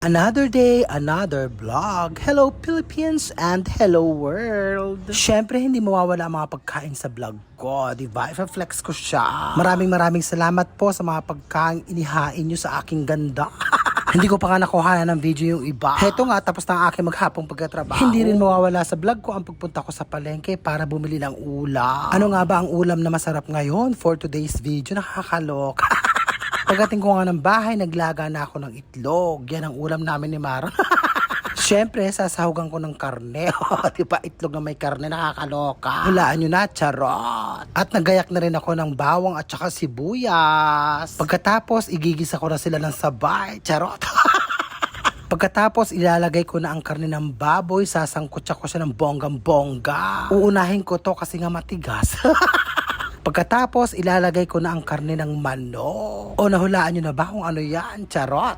Another day, another vlog. Hello Philippines and hello world. Syempre hindi mawawala ang mga pagkain sa vlog ko, di ba? I-flex ko siya. Maraming salamat po sa mga pagkain inihain nyo sa aking ganda. Hindi ko pa nga nakuha ng video yung iba. Heto nga, tapos na ang aking maghapong pagkatrabaho. Hindi rin mawawala sa vlog ko ang pagpunta ko sa palengke para bumili ng ulam. Ano nga ba ang ulam na masarap ngayon for today's video? Nakakaloka. Pagdating ko nga ng bahay, naglaga na ako ng itlog. Yan ang ulam namin ni Mara. Siyempre, sasahugan ko ng karne. Diba, itlog na may karne, nakakaloka. Hulaan nyo na, charot. At nagayak na rin ako ng bawang at saka sibuyas. Pagkatapos, igigisa ko na sila ng sabay. Charot. Pagkatapos, ilalagay ko na ang karne ng baboy. Sasangkutsa ko siya ng bonggang-bongga. Uunahin ko to kasi nga matigas. Pagkatapos, ilalagay ko na ang karne ng manok. O nahulaan nyo na ba kung ano yan? Charot!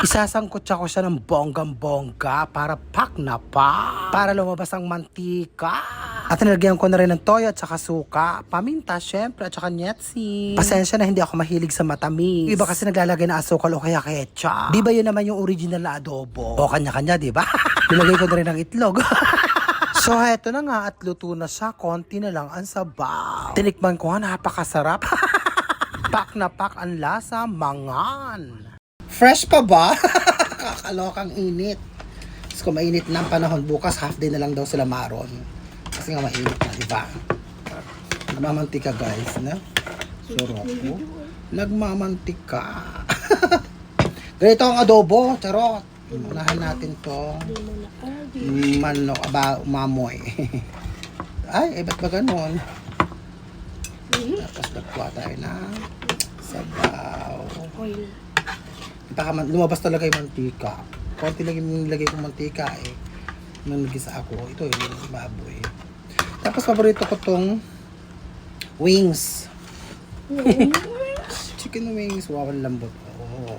Isasangkutsa ko siya ng bonggang-bongga para pak na pa. Para lumabas ang mantika. At nilagyan ko na rin ng toyo at saka suka. Paminta, syempre, at saka nyetsi. Pasensya na hindi ako mahilig sa matamis. Iba kasi naglalagay na asukal o kaya ketchup. Di ba yun naman yung original na adobo? O kanya-kanya, di ba? Nilagay ko na rin ng itlog. So, heto na nga at luto na siya. Konti na lang ang sabaw. Tinikman ko nga, napakasarap. Pak na pak ang lasa, mangan. Fresh pa ba? Kakalokang init. Tapos kung mainit na ang panahon, bukas half day na lang daw sila maron. Kasi nga mainit na, di ba? Nagmamantika guys, na? Sarap po. Nagmamantika. Ganito ang adobo, charot. Unahan natin to. Manok, umamoy. Ay, ba't ba ganon? Tapos nagkuha tayo na sabaw. Lumabas talaga yung mantika. Konti lang yung nilagay kong mantika eh. Nung nagisa ako, ito yung baboy. Tapos paborito ko tong wings. Chicken wings. Wow, ang lambot. Oh.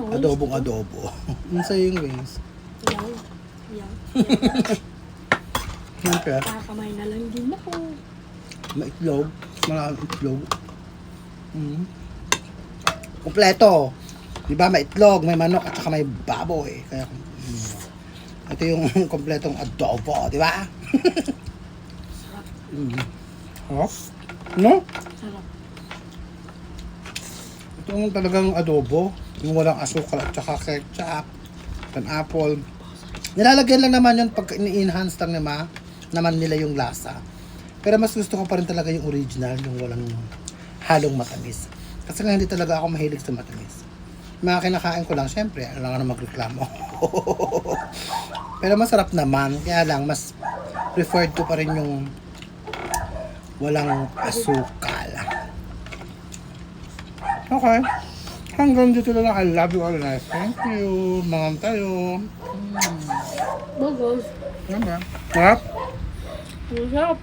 Adobong adobo. Ano sa'yo yung wings? Yan. Okay. Kakamay na lang din ako. Maitlog. Maraming itlog. Kompleto. Diba may itlog, may manok at saka may baboy. Kaya ito yung kompletong adobo, di ba? Sarap. No? Sarap. Ito yung talagang adobo. Yung walang asukal at saka ketchup. Apple. Nilalagyan lang naman yun pag ini-enhance lang naman nila yung lasa. Pero mas gusto ko pa rin talaga yung original, yung walang halong matamis. Kasi nga hindi talaga ako mahilig sa matamis. Mga kinakain ko lang, syempre, alam nga na magreklamo. Pero masarap naman, kaya lang, mas preferred ko pa rin yung walang asukal. Okay. Hanggang dito na lang. I love you all and I thank you. Mangan tayo. Bagos. Ano ba? Sarap? Masarap.